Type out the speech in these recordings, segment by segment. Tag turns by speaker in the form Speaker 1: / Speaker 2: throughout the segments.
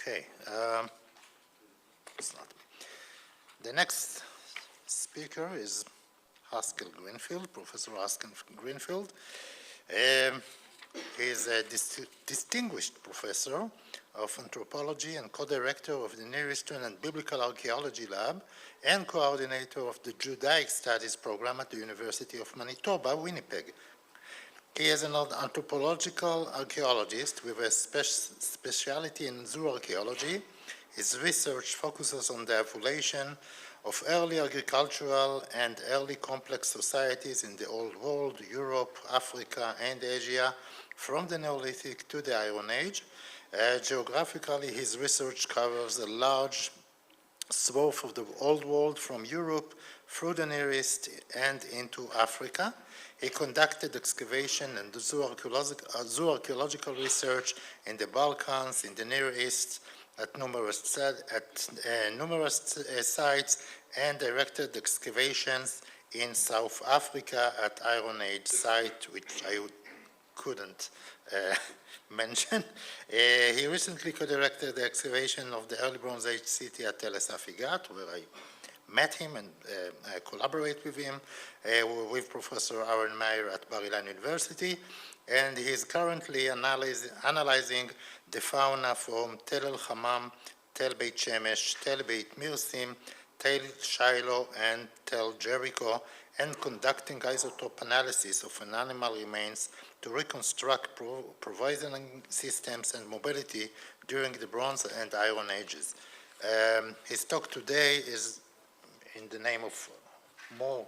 Speaker 1: Okay. It's not me. The next speaker is Haskel Greenfield, Professor Haskel Greenfield. He is a distinguished professor of anthropology and co-director of the Near Eastern and Biblical Archaeology Lab and coordinator of the Judaic Studies program at the University of Manitoba, Winnipeg. He is an anthropological archaeologist with a specialty in zooarchaeology. His research focuses on the evolution of early agricultural and early complex societies in the Old World, Europe, Africa, and Asia, from the Neolithic to the Iron Age. Geographically, his research covers a large swath of the Old World from Europe through the Near East and into Africa. He conducted excavation and zooarchaeological research in the Balkans, in the Near East, at numerous sites, and directed excavations in South Africa at Iron Age site, which I couldn't mention. He recently co-directed the excavation of the early Bronze Age city at Tel Shiloh, where I met him and collaborate with him, with Professor Aharon at Bar-Ilan University, and he is currently analyzing the fauna from Tel El-Hammam, Tel Beit Shemesh, Tel Beit Mirsim, Tel Shiloh, and Tel Jericho, and conducting isotope analysis of an animal remains to reconstruct provisioning systems and mobility during the Bronze and Iron Ages. His talk today is in the name of more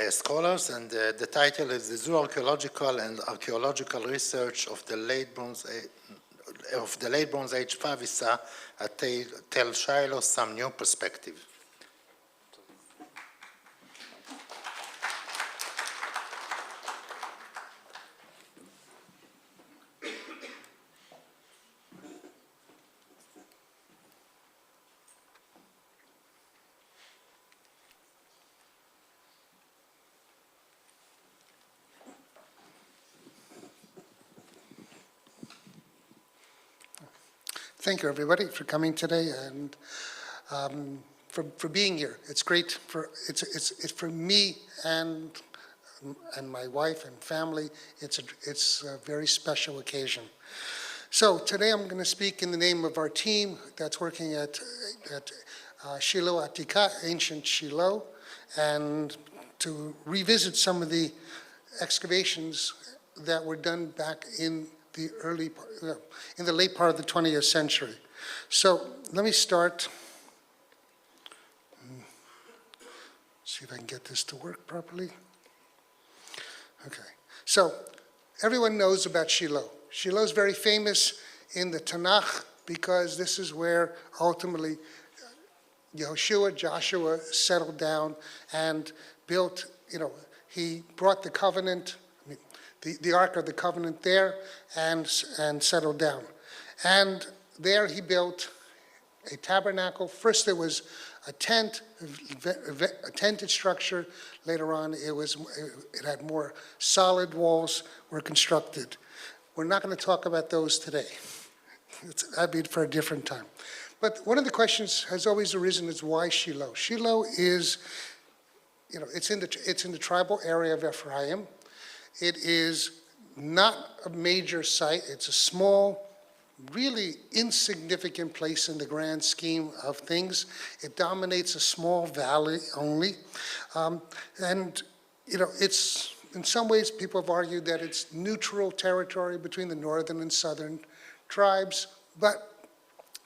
Speaker 1: scholars, and the title is The Zooarchaeological and Archaeological Research of the Late Bronze Age Favissa at Tel Shiloh, Some New Perspective.
Speaker 2: Thank you, everybody, for coming today and for being here. It's great it's for me and my wife and family. It's a very special occasion. So today I'm going to speak in the name of our team that's working at Shiloh Atika, ancient Shiloh, and to revisit some of the excavations that were done back in the late part of the 20th century. So let me start. See if I can get this to work properly. Okay. So everyone knows about Shiloh. Shiloh is very famous in the Tanakh because this is where ultimately Joshua settled down and built, he brought the covenant, the Ark of the Covenant there and settled down. And there he built a tabernacle. First there was a tent, a tented structure. Later on it had more solid walls were constructed. We're not going to talk about those today. That'd be for a different time. But one of the questions has always arisen is why Shiloh? Shiloh is, it's in the tribal area of Ephraim. It is not a major site. It's a small, really insignificant place in the grand scheme of things. It dominates a small valley only. It's, in some ways, people have argued that it's neutral territory between the northern and southern tribes, but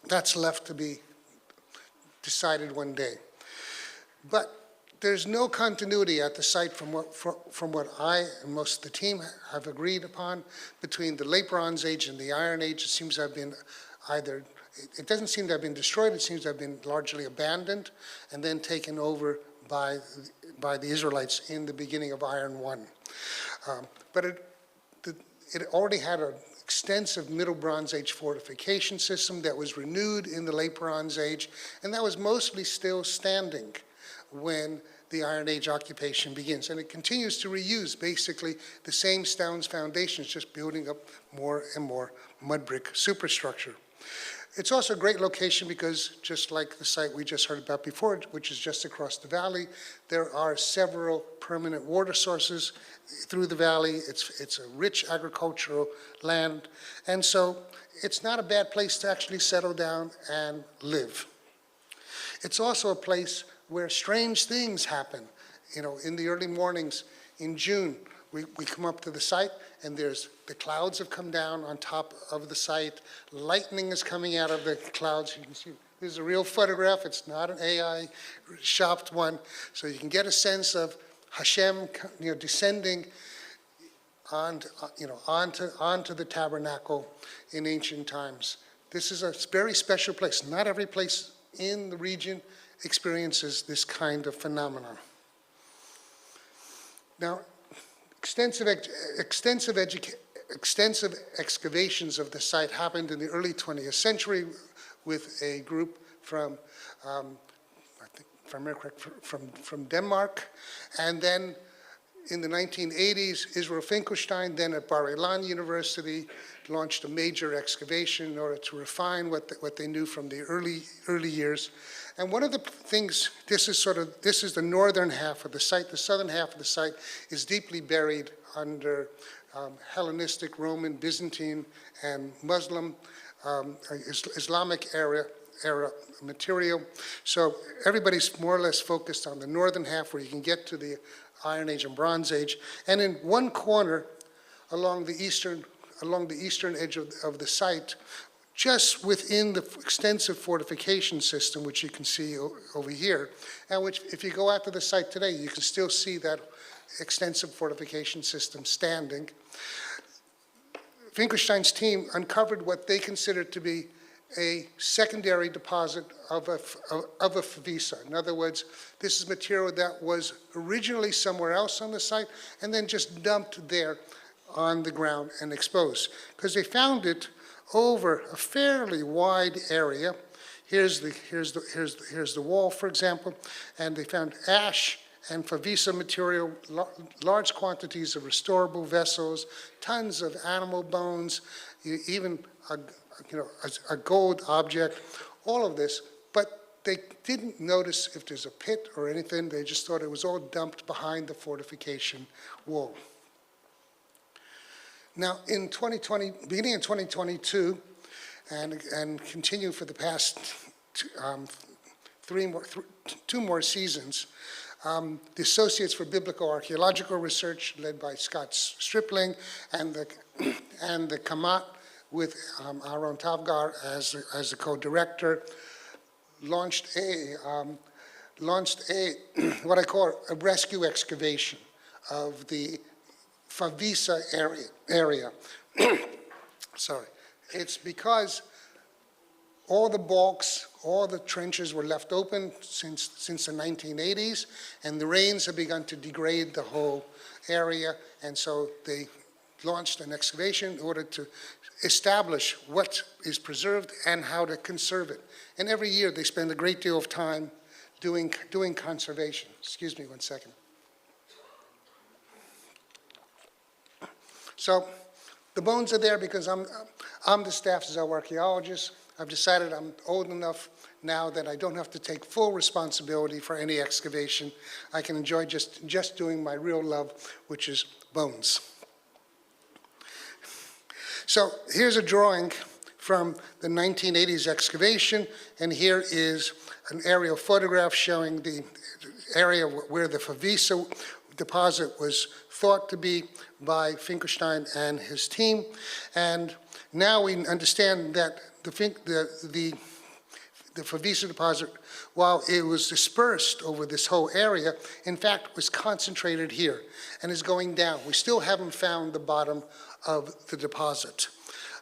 Speaker 2: that's left to be decided one day. But there's no continuity at the site from what I and most of the team have agreed upon between the late Bronze Age and the Iron Age. It seems to have been it doesn't seem to have been destroyed, it seems to have been largely abandoned and then taken over by the Israelites in the beginning of Iron 1. But it already had an extensive Middle Bronze Age fortification system that was renewed in the late Bronze Age, and that was mostly still standing when the Iron Age occupation begins. And it continues to reuse basically the same stones foundations, just building up more and more mud brick superstructure. It's also a great location because, just like the site we just heard about before, which is just across the valley, there are several permanent water sources through the valley. It's a rich agricultural land, and so it's not a bad place to actually settle down and live. It's also a place where strange things happen. You know, in the early mornings in June, we come up to the site, and the clouds have come down on top of the site. Lightning is coming out of the clouds. You can see this is a real photograph. It's not an AI shopped one. So you can get a sense of Hashem, descending onto the tabernacle in ancient times. This is a very special place. Not every place in the region experiences this kind of phenomenon. Now, extensive excavations of the site happened in the early 20th century with a group from, I think, if I remember correct, from Denmark, and then in the 1980s, Israel Finkelstein, then at Bar-Ilan University, launched a major excavation in order to refine what they knew from the early years. And one of the things, this is the northern half of the site. The southern half of the site is deeply buried under Hellenistic, Roman, Byzantine, and Muslim, Islamic era material. So everybody's more or less focused on the northern half where you can get to the Iron Age and Bronze Age. And in one corner along the eastern edge of the site, just within the extensive fortification system, which you can see over here, and which, if you go out to the site today, you can still see that extensive fortification system standing. Finkelstein's team uncovered what they considered to be a secondary deposit of a favissa. In other words, this is material that was originally somewhere else on the site and then just dumped there on the ground and exposed, because they found it over a fairly wide area. Here's the wall, for example, and they found ash and favissa material, large quantities of restorable vessels, tons of animal bones, even a gold object, all of this, but they didn't notice if there's a pit or anything. They just thought it was all dumped behind the fortification wall. Now, in 2020, beginning in 2022, and continue for the past two more seasons, the Associates for Biblical Archaeological Research, led by Scott Stripling, and the Kamat with Aaron Tavgar as the co-director, launched what I call a rescue excavation of the Favissa area. Sorry. It's because all the balks, all the trenches were left open since the 1980s, and the rains have begun to degrade the whole area, and so they launched an excavation in order to establish what is preserved and how to conserve it. And every year they spend a great deal of time doing conservation. Excuse me one second. So the bones are there because I'm the staff's zooarchaeologist. I've decided I'm old enough now that I don't have to take full responsibility for any excavation. I can enjoy just doing my real love, which is bones. So here's a drawing from the 1980s excavation, and here is an aerial photograph showing the area where the Favissa deposit was thought to be by Finkelstein and his team. And now we understand that the Favissa deposit, while it was dispersed over this whole area, in fact was concentrated here and is going down. We still haven't found the bottom of the deposit.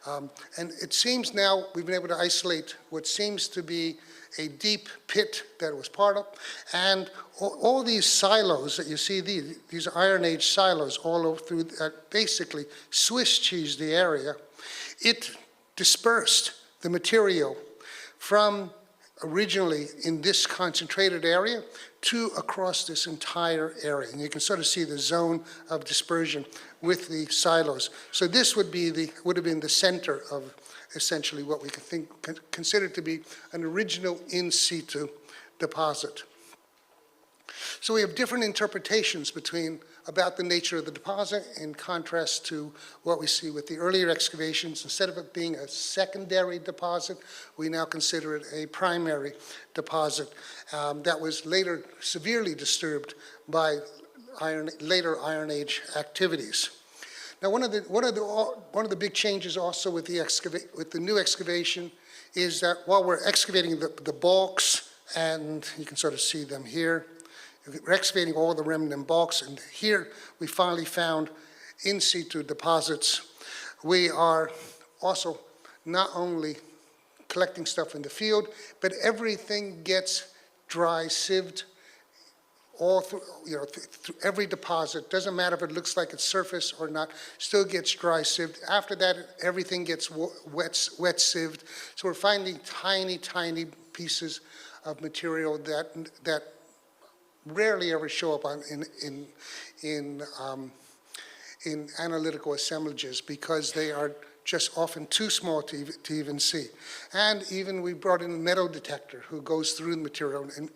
Speaker 2: And it seems now we've been able to isolate what seems to be a deep pit that it was part of, and all these silos that you see, these Iron Age silos all over through, basically Swiss cheese the area. It dispersed the material from originally in this concentrated area to across this entire area. And you can sort of see the zone of dispersion with the silos. So this would have been the center of essentially what we could consider to be an original in situ deposit. So we have different interpretations about the nature of the deposit in contrast to what we see with the earlier excavations. Instead of it being a secondary deposit, we now consider it a primary deposit that was later severely disturbed by later Iron Age activities. Now, one of the big changes also with the new excavation is that while we're excavating the bulks, and you can sort of see them here, we're excavating all the remnant bulks, and here we finally found in situ deposits. We are also not only collecting stuff in the field, but everything gets dry sieved all through, through every deposit. Doesn't matter if it looks like it's surface or not, still gets dry sieved. After that, everything gets wet sieved. So we're finding tiny, tiny pieces of material that rarely ever show up in analytical assemblages because they are just often too small to even see. And even we brought in a metal detector who goes through the material and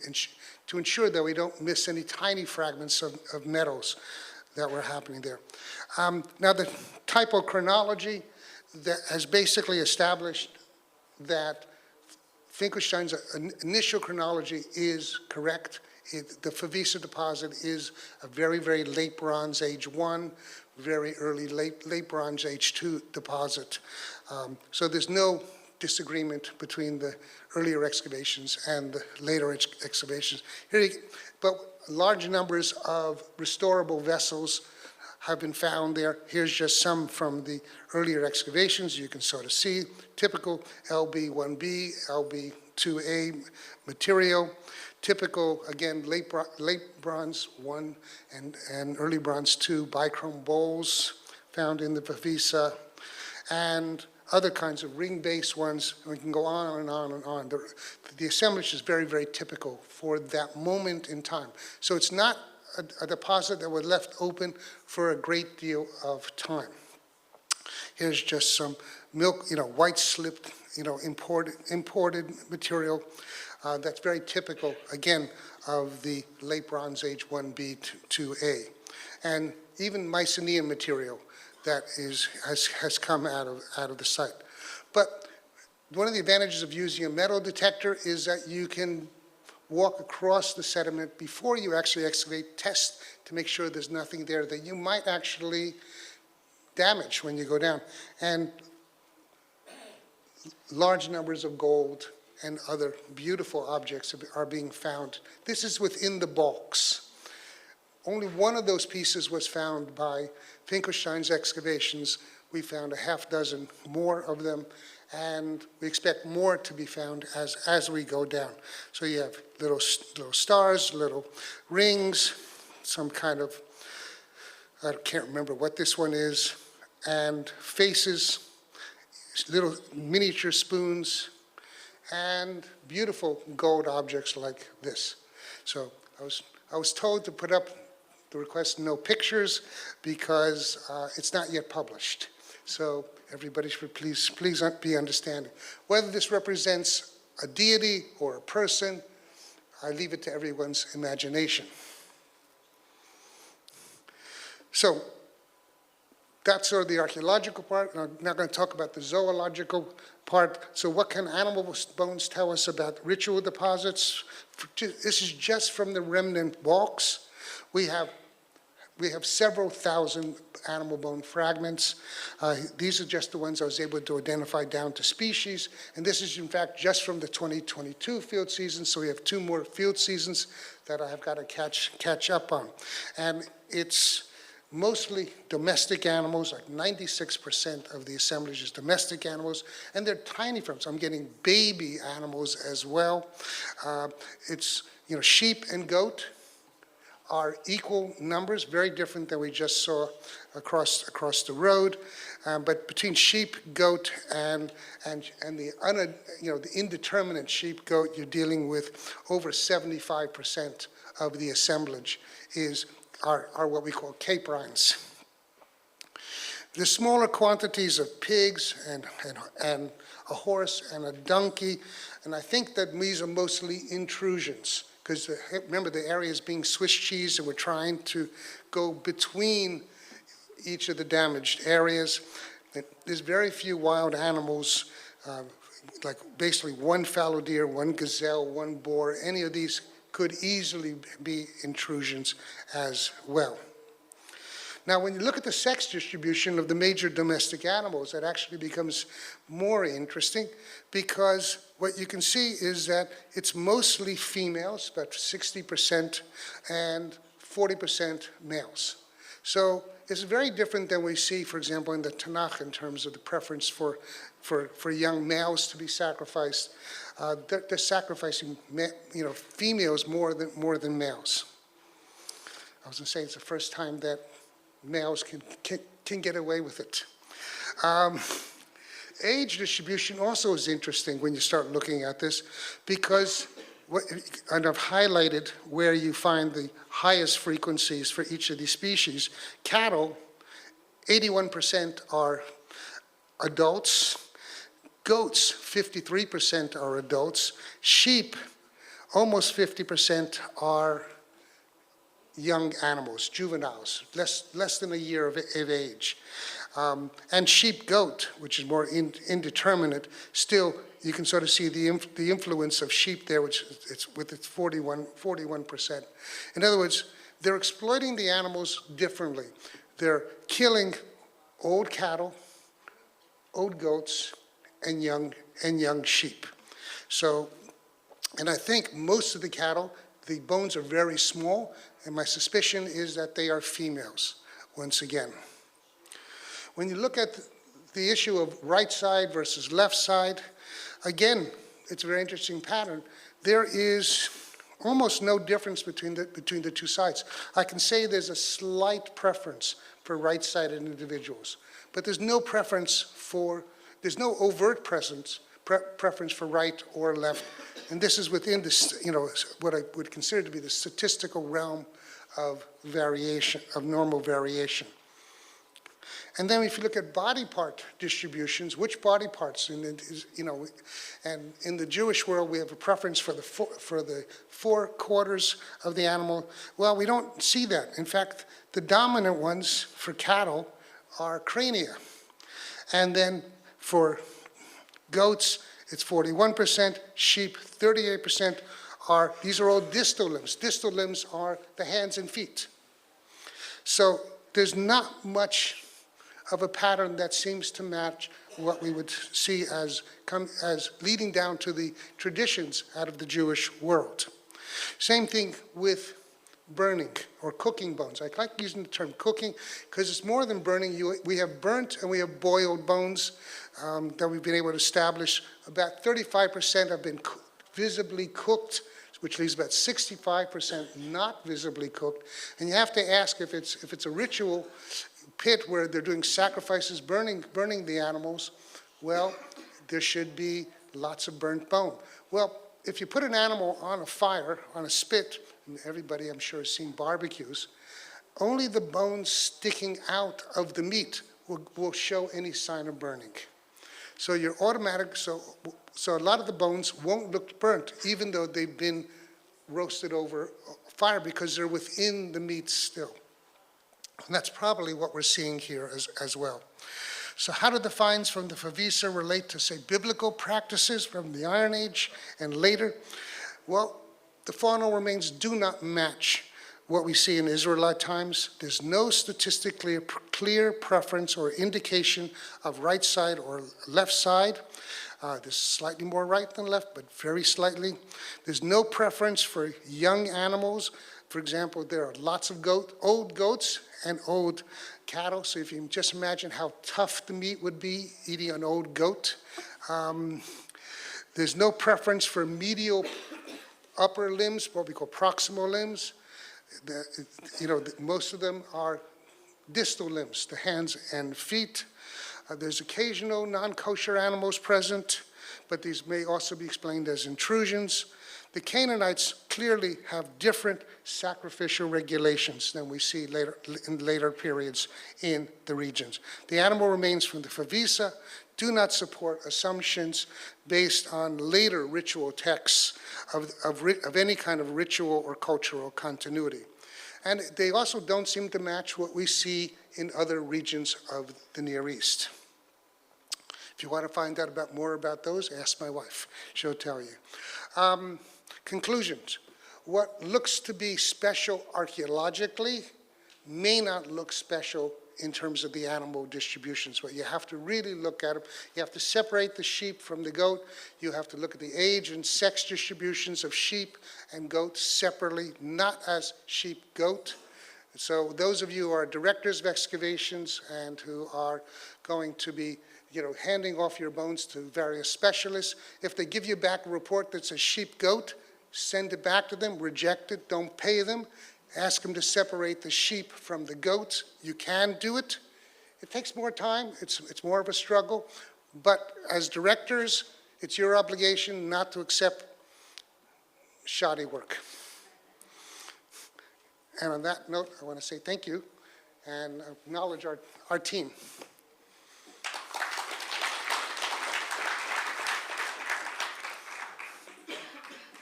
Speaker 2: to ensure that we don't miss any tiny fragments of metals that were happening there. Now the typochronology that has basically established that Finkelstein's initial chronology is correct. The Favissa deposit is a very, very late Bronze Age 1, very early late Bronze Age 2 deposit. So there's no disagreement between the earlier excavations and the later excavations. But large numbers of restorable vessels have been found there. Here's just some from the earlier excavations. You can sort of see typical LB1B, LB2A material. Typical, again, late Bronze 1 and early Bronze 2 bichrome bowls found in the Favissa, and other kinds of ring-based ones. We can go on and on and on. The assemblage is very, very typical for that moment in time. So it's not a deposit that was left open for a great deal of time. Here's just some milk, white slipped, imported material. That's very typical, again, of the late Bronze Age 1B to 2A. And even Mycenaean material that has come out of the site. But one of the advantages of using a metal detector is that you can walk across the sediment before you actually excavate, test to make sure there's nothing there that you might actually damage when you go down. And large numbers of gold and other beautiful objects are being found. This is within the bulks. Only one of those pieces was found by Finkelstein's excavations. We found a half dozen more of them, and we expect more to be found as we go down. So you have little stars, little rings, some kind of, I can't remember what this one is, and faces, little miniature spoons, and beautiful gold objects like this. So I was told to put up the request no pictures because it's not yet published. So everybody should please be understanding. Whether this represents a deity or a person, I leave it to everyone's imagination. So that's sort of the archaeological part. I'm now going to talk about the zoological part. So what can animal bones tell us about ritual deposits? This is just from the remnant bulks. We have several thousand animal bone fragments. These are just the ones I was able to identify down to species. And this is, in fact, just from the 2022 field season. So we have 2 more field seasons that I have got to catch up on. And it's mostly domestic animals, like 96% of the assemblage is domestic animals, and they're tiny farms. I'm getting baby animals as well. It's, sheep and goat are equal numbers, very different than we just saw across the road. But between sheep, goat, and the indeterminate sheep, goat, you're dealing with over 75% of the assemblage are what we call caprines. The smaller quantities of pigs and a horse and a donkey, and I think that these are mostly intrusions, because remember the area is being Swiss cheese and we're trying to go between each of the damaged areas. There's very few wild animals, like basically one fallow deer, one gazelle, one boar. Any of these could easily be intrusions as well. Now, when you look at the sex distribution of the major domestic animals, it actually becomes more interesting, because what you can see is that it's mostly females, about 60%, and 40% males. So it's very different than we see, for example, in the Tanakh in terms of the preference for young males to be sacrificed. They're sacrificing, females more than males. I was going to say it's the first time that males can get away with it. Age distribution also is interesting when you start looking at this, because and I've highlighted where you find the highest frequencies for each of these species. Cattle, 81% are adults. Goats, 53% are adults. Sheep, almost 50% are young animals, juveniles, less than a year of age. And sheep goat, which is more indeterminate, still you can sort of see the influence of sheep there, which it's 41%. In other words, they're exploiting the animals differently. They're killing old cattle, old goats, and young sheep. So, and I think most of the cattle, the bones are very small, and my suspicion is that they are females, once again. When you look at the issue of right side versus left side, again, it's a very interesting pattern. There is almost no difference between the two sides. I can say there's a slight preference for right-sided individuals, but there's no there's no overt preference for right or left. And this is within this, what I would consider to be the statistical realm of variation, of normal variation. And then if you look at body part distributions, which body parts, and in the Jewish world we have a preference for the four quarters of the animal. Well, we don't see that. In fact, the dominant ones for cattle are crania. And then for goats, it's 41%, sheep 38% these are all distal limbs. Distal limbs are the hands and feet. So there's not much of a pattern that seems to match what we would see as leading down to the traditions out of the Jewish world. Same thing with burning or cooking bones. I like using the term cooking because it's more than burning. We have burnt and we have boiled bones that we've been able to establish. About 35% have been visibly cooked, which leaves about 65% not visibly cooked. And you have to ask if it's a ritual pit where they're doing sacrifices, burning the animals. Well, there should be lots of burnt bone. Well, if you put an animal on a fire, on a spit, and everybody I'm sure has seen barbecues, only the bones sticking out of the meat will show any sign of burning. So you're automatic, so a lot of the bones won't look burnt, even though they've been roasted over fire, because they're within the meat still. And that's probably what we're seeing here as well. So how do the finds from the Favissa relate to, say, biblical practices from the Iron Age and later? Well, the faunal remains do not match what we see in Israelite times. There's no statistically clear preference or indication of right side or left side. There's slightly more right than left, but very slightly. There's no preference for young animals. For example, there are lots of old goats and old cattle. So if you can just imagine how tough the meat would be eating an old goat. There's no preference for medial upper limbs, what we call proximal limbs. Most of them are distal limbs, the hands and feet. There's occasional non-kosher animals present, but these may also be explained as intrusions. The Canaanites clearly have different sacrificial regulations than we see in later periods in the regions. The animal remains from the Favissa do not support assumptions based on later ritual texts of any kind of ritual or cultural continuity. And they also don't seem to match what we see in other regions of the Near East. If you want to find out more about those, ask my wife. She'll tell you. Conclusions. What looks to be special archaeologically may not look special in terms of the animal distributions, but you have to really look at them. You have to separate the sheep from the goat. You have to look at the age and sex distributions of sheep and goats separately, not as sheep-goat. So those of you who are directors of excavations and who are going to be handing off your bones to various specialists, if they give you back a report that says sheep-goat, send it back to them, reject it, don't pay them. Ask them to separate the sheep from the goats. You can do it. It takes more time. It's more of a struggle. But as directors, it's your obligation not to accept shoddy work. And on that note, I want to say thank you and acknowledge our team.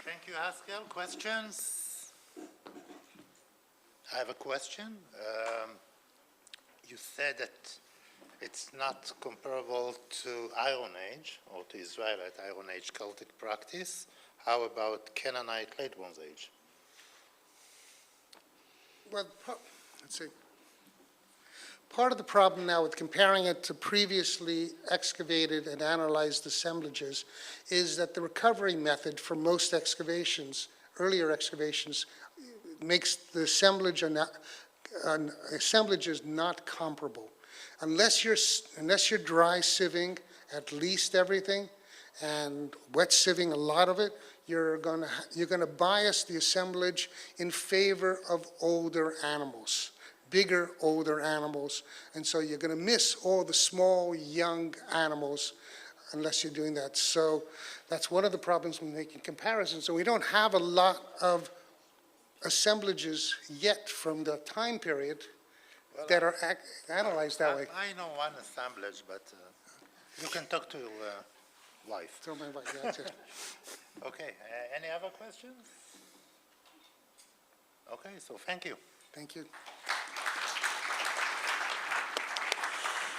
Speaker 1: Thank you, Haskel. Questions? I have a question. You said that it's not comparable to Iron Age or to Israelite Iron Age Celtic practice. How about Canaanite Late Bronze Age?
Speaker 2: Well, let's see. Part of the problem now with comparing it to previously excavated and analyzed assemblages is that the recovery method for most excavations, earlier excavations, makes the assemblages not comparable. Unless you're dry sieving at least everything and wet sieving a lot of it, you're gonna bias the assemblage in favor of older animals, bigger older animals, and so you're gonna miss all the small young animals unless you're doing that. So that's one of the problems when making comparisons. So we don't have a lot of assemblages yet from the time period that are analyzed that way.
Speaker 1: I know one assemblage, but you can talk to your wife.
Speaker 2: Tell my wife, yeah, that's it.
Speaker 1: Okay, any other questions? Okay, so thank you.
Speaker 2: Thank you.